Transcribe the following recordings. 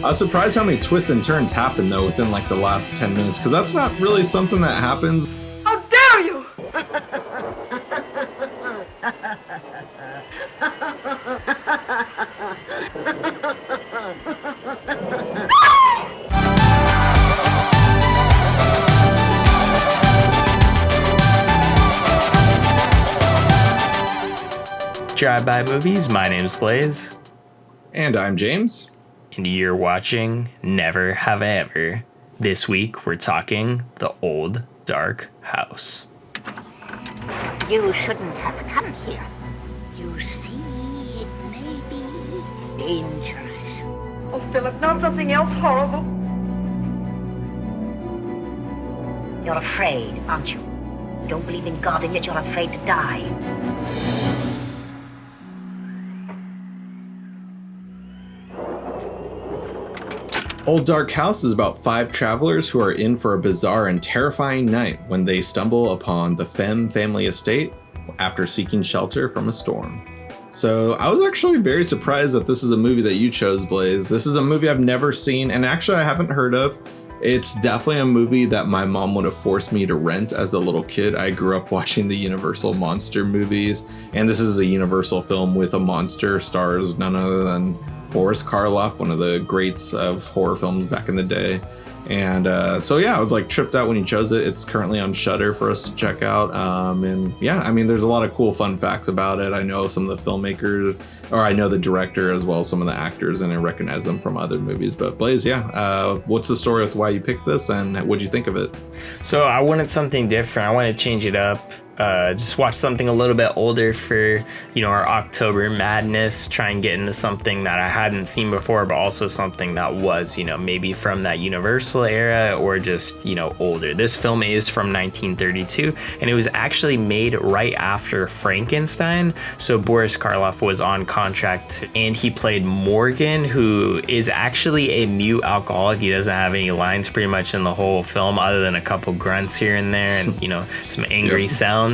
I was surprised how many twists and turns happened though within like the last 10 minutes, because that's not really something that happens. How dare you! Drive-By Movies, my name's Blaze. And I'm James. And you're watching Never Have I Ever. This week we're talking The Old Dark House. You shouldn't have come here. You see, it may be dangerous. Oh, Philip, not something else horrible. You're afraid, aren't you? You don't believe in God, and yet you're afraid to die. Old Dark House is about 5 travelers who are in for a bizarre and terrifying night when they stumble upon the Femme family estate after seeking shelter from a storm. So I was actually very surprised that this is a movie that you chose, Blaze. This is a movie I've never seen, and actually I haven't heard of. It's definitely a movie that my mom would have forced me to rent as a little kid. I grew up watching the Universal monster movies, and this is a Universal film with a monster, stars none other than Boris Karloff, one of the greats of horror films back in the day. And so yeah, I was like tripped out when you chose it. It's currently on Shudder for us to check out. And yeah, I mean, there's a lot of cool fun facts about it. I know some of the filmmakers, or I know the director as well as some of the actors, and I recognize them from other movies. But Blaze, yeah, what's the story with why you picked this, and what'd you think of it? So I wanted something different. I wanted to change it up. Just watch something a little bit older for, our October madness, try and get into something that I hadn't seen before, but also something that was, maybe from that Universal era or just, older. This film is from 1932, and it was actually made right after Frankenstein. So Boris Karloff was on contract, and he played Morgan, who is actually a mute alcoholic. He doesn't have any lines pretty much in the whole film other than a couple grunts here and there and, some angry sounds.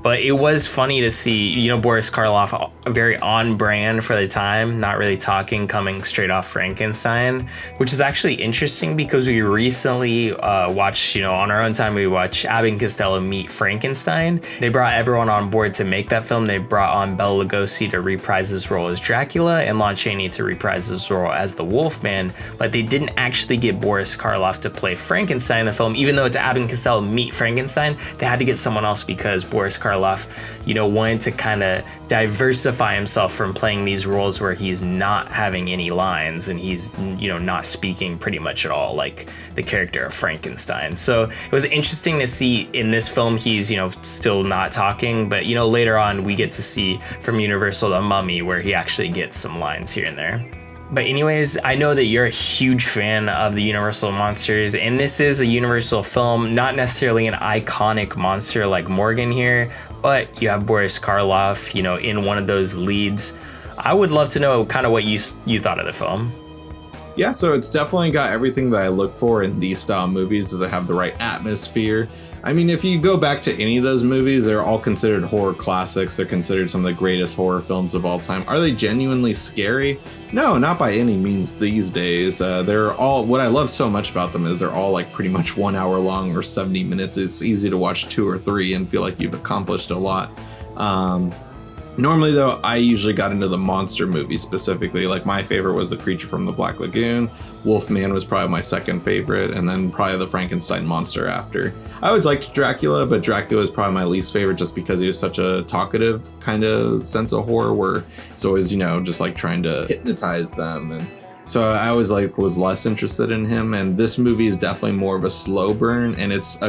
But it was funny to see, Boris Karloff, very on brand for the time, not really talking, coming straight off Frankenstein, which is actually interesting because we recently watched, on our own time, we watched Abbott and Costello meet Frankenstein. They brought everyone on board to make that film. They brought on Bela Lugosi to reprise his role as Dracula and Lon Chaney to reprise his role as the Wolfman, but they didn't actually get Boris Karloff to play Frankenstein in the film. Even though it's Abbott and Costello meet Frankenstein, they had to get someone else because Boris Karloff, wanted to kind of diversify himself from playing these roles where he's not having any lines and he's, not speaking pretty much at all, like the character of Frankenstein. So it was interesting to see in this film, he's, still not talking, but, later on we get to see from Universal The Mummy where he actually gets some lines here and there. But anyways, I know that you're a huge fan of the Universal monsters, and this is a Universal film, not necessarily an iconic monster like Morgan here, but you have Boris Karloff, in one of those leads. I would love to know kind of what you thought of the film. Yeah, so it's definitely got everything that I look for in these style movies. Does it have the right atmosphere? I mean, if you go back to any of those movies, they're all considered horror classics. They're considered some of the greatest horror films of all time. Are they genuinely scary? No, not by any means these days. They're all, what I love so much about them is they're all like pretty much 1 hour long or 70 minutes. It's easy to watch 2 or 3 and feel like you've accomplished a lot. Normally though, I usually got into the monster movies specifically. Like my favorite was The Creature from the Black Lagoon. Wolfman was probably my second favorite, and then probably the Frankenstein monster after. I always liked Dracula, but Dracula is probably my least favorite just because he was such a talkative kind of sense of horror where it's always, just like trying to hypnotize them. And so I always was less interested in him. And this movie is definitely more of a slow burn, and it's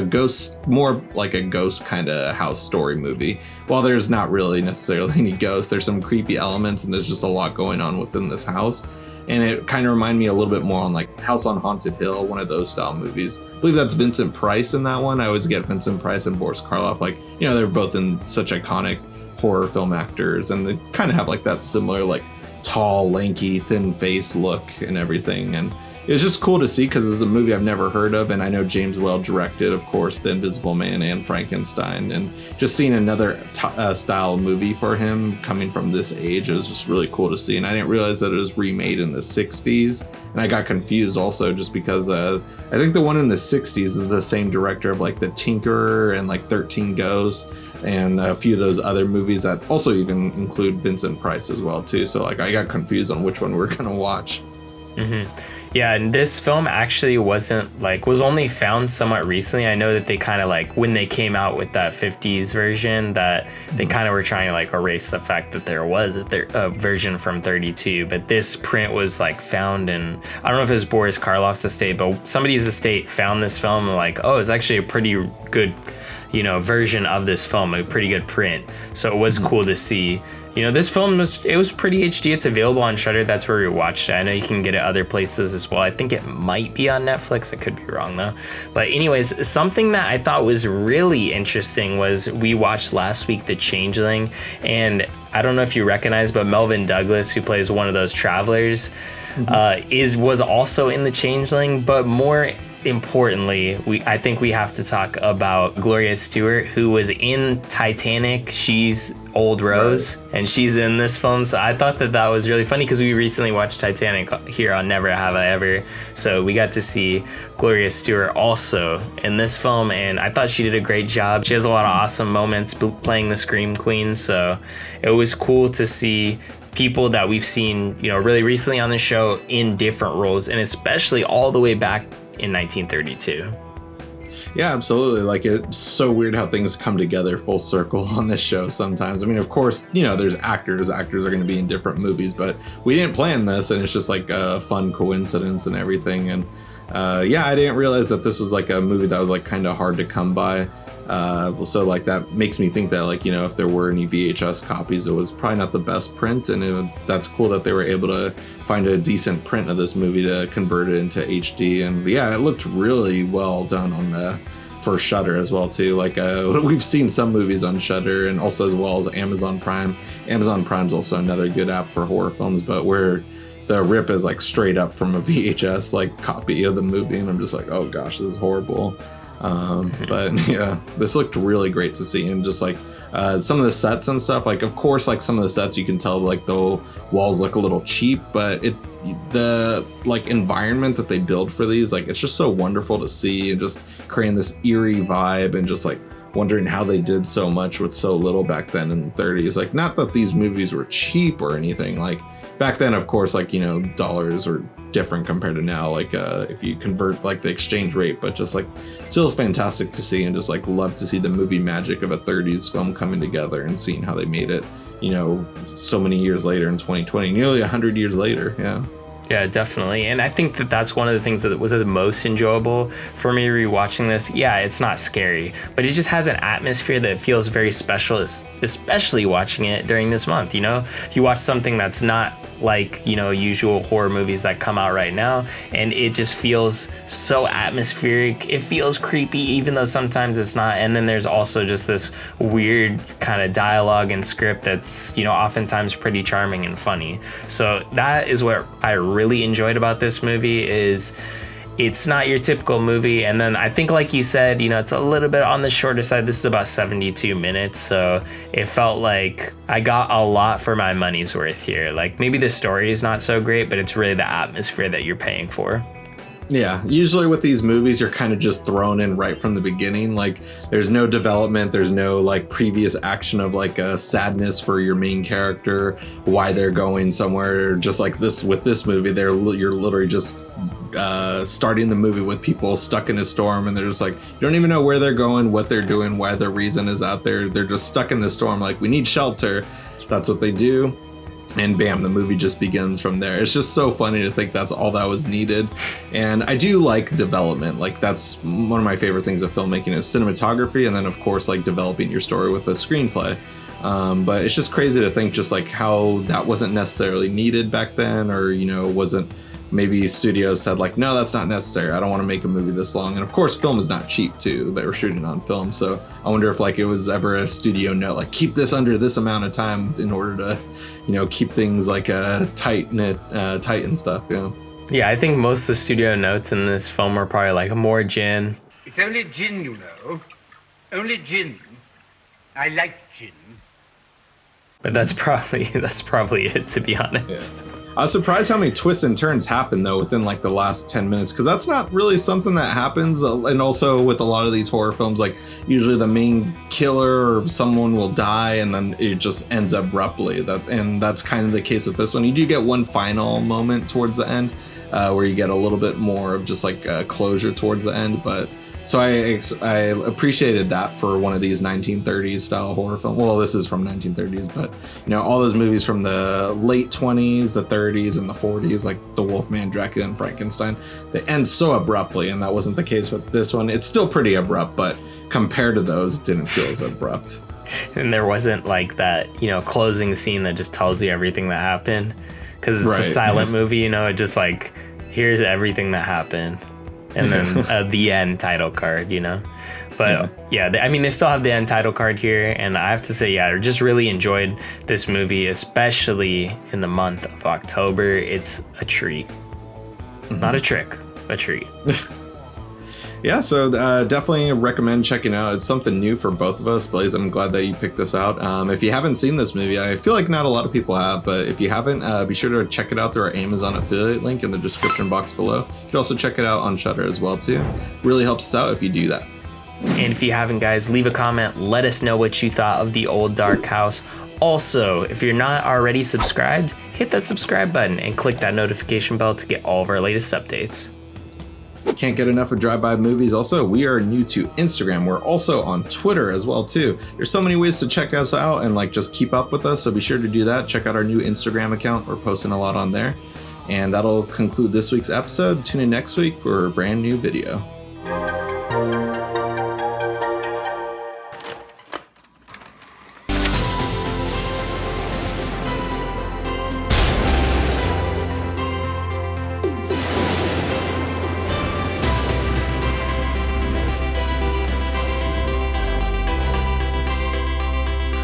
more like a ghost kind of house story movie. While there's not really necessarily any ghosts, there's some creepy elements and there's just a lot going on within this house. And it kind of reminded me a little bit more on like House on Haunted Hill, one of those style movies. I believe that's Vincent Price in that one. I always get Vincent Price and Boris Karloff. Like, they're both in such iconic horror film actors, and they kind of have like that similar like tall, lanky, thin face look and everything. And it was just cool to see because it's a movie I've never heard of, and I know James Whale directed, of course, The Invisible Man and Frankenstein, and just seeing another style movie for him coming from this age, it was just really cool to see. And I didn't realize that it was remade in the 60s, and I got confused also just because I think the one in the 60s is the same director of like The Tinkerer and like 13 Ghosts and a few of those other movies that also even include Vincent Price as well too. So like I got confused on which one we were gonna watch. Mm-hmm. Yeah, and this film actually was only found somewhat recently. I know that they kind of like, when they came out with that 50s version, that they kind of were trying to like erase the fact that there was a version from 32, but this print was like found in, I don't know if it was Boris Karloff's estate, but somebody's estate found this film and like, oh, it's actually a pretty good, version of this film, a pretty good print. So it was cool to see. This film was pretty HD. It's available on Shudder. That's where we watched it. I know you can get it other places as well. I think it might be on Netflix. I could be wrong though. But anyways, something that I thought was really interesting was we watched last week The Changeling, and I don't know if you recognize, but Melvin Douglas, who plays one of those travelers, was also in The Changeling. But more importantly, I think we have to talk about Gloria Stewart, who was in Titanic. She's Old Rose, and she's in this film. So I thought that was really funny because we recently watched Titanic here on Never Have I Ever. So we got to see Gloria Stewart also in this film, and I thought she did a great job. She has a lot of awesome moments playing the Scream Queen. So it was cool to see people that we've seen, really recently on the show in different roles, and especially all the way back in 1932. Yeah, absolutely. Like, it's so weird how things come together full circle on this show sometimes. I mean, of course, there's actors are going to be in different movies, but we didn't plan this, and it's just like a fun coincidence and everything. And I didn't realize that this was like a movie that was like kind of hard to come by. So like that makes me think that like, if there were any VHS copies, it was probably not the best print, and that's cool that they were able to find a decent print of this movie to convert it into HD. And yeah, it looked really well done on for Shudder as well too. Like we've seen some movies on Shudder, and also as well as Amazon Prime. Amazon Prime's also another good app for horror films, but where the rip is like straight up from a VHS like copy of the movie, and I'm just like, oh gosh, this is horrible. But yeah, this looked really great to see, and just like some of the sets and stuff, like of course like some of the sets you can tell like the walls look a little cheap, but the like environment that they build for these, like it's just so wonderful to see, and just creating this eerie vibe, and just like wondering how they did so much with so little back then in the 30s. Like, not that these movies were cheap or anything, like back then of course, like dollars were different compared to now, like if you convert like the exchange rate, but just like still fantastic to see, and just like love to see the movie magic of a 30s film coming together and seeing how they made it, so many years later in 2020, nearly 100 years later. Yeah, definitely. And I think that that's one of the things that was the most enjoyable for me rewatching this. Yeah, it's not scary, but it just has an atmosphere that feels very special, especially watching it during this month. You watch something that's not like, usual horror movies that come out right now, and it just feels so atmospheric. It feels creepy, even though sometimes it's not. And then there's also just this weird kind of dialogue and script that's, oftentimes pretty charming and funny. So that is what I really enjoyed about this movie, is it's not your typical movie. And then I think, like you said, it's a little bit on the shorter side. This is about 72 minutes, so it felt like I got a lot for my money's worth here. Like, maybe the story is not so great, but it's really the atmosphere that you're paying for. Yeah, usually with these movies, you're kind of just thrown in right from the beginning. Like, there's no development, there's no like previous action of like a sadness for your main character, why they're going somewhere. Just like this, with this movie, you're literally just starting the movie with people stuck in a storm, and they're just like, you don't even know where they're going, what they're doing, why their reason is out there. They're just stuck in the storm, like, we need shelter. That's what they do. And bam, the movie just begins from there. It's just so funny to think that's all that was needed. And I do like development. Like, that's one of my favorite things of filmmaking, is cinematography, and then of course like developing your story with a screenplay. But it's just crazy to think just like how that wasn't necessarily needed back then, or wasn't, maybe studios said like, no, that's not necessary, I don't want to make a movie this long. And of course film is not cheap too, they were shooting on film, so I wonder if like it was ever a studio note like, keep this under this amount of time in order to keep things like tight and stuff. Yeah, I think most of the studio notes in this film are probably like more gin. It's only gin, you know. Only gin. I like gin. But that's probably it, to be honest. Yeah. I was surprised how many twists and turns happen though within like the last 10 minutes, because that's not really something that happens. And also with a lot of these horror films, like usually the main killer or someone will die and then it just ends abruptly. And that's kind of the case with this one. You do get one final moment towards the end where you get a little bit more of just like closure towards the end, but so I appreciated that for one of these 1930s style horror film. Well, this is from 1930s, but you know, all those movies from the late 20s, the 30s, and the 40s, like The Wolfman, Dracula, and Frankenstein, they end so abruptly, and that wasn't the case with this one. It's still pretty abrupt, but compared to those, it didn't feel as abrupt. And there wasn't like that, you know, closing scene that just tells you everything that happened, because it's a silent movie. You know, it just like, here's everything that happened. And then the end title card, you know. But yeah, I mean, they still have the end title card here. And I have to say, yeah, I just really enjoyed this movie, especially in the month of October. It's a treat. Not a trick, a treat. Yeah, so definitely recommend checking it out. It's something new for both of us. Blaze, I'm glad that you picked this out. If you haven't seen this movie, I feel like not a lot of people have, but if you haven't, be sure to check it out through our Amazon affiliate link in the description box below. You can also check it out on Shudder as well, too. Really helps us out if you do that. And if you haven't, guys, leave a comment. Let us know what you thought of The Old Dark House. Also, if you're not already subscribed, hit that subscribe button and click that notification bell to get all of our latest updates. Can't get enough of Drive-By Movies. Also, we are new to Instagram. We're also on Twitter as well, too. There's so many ways to check us out and like just keep up with us, so be sure to do that. Check out our new Instagram account. We're posting a lot on there. And that'll conclude this week's episode. Tune in next week for a brand new video.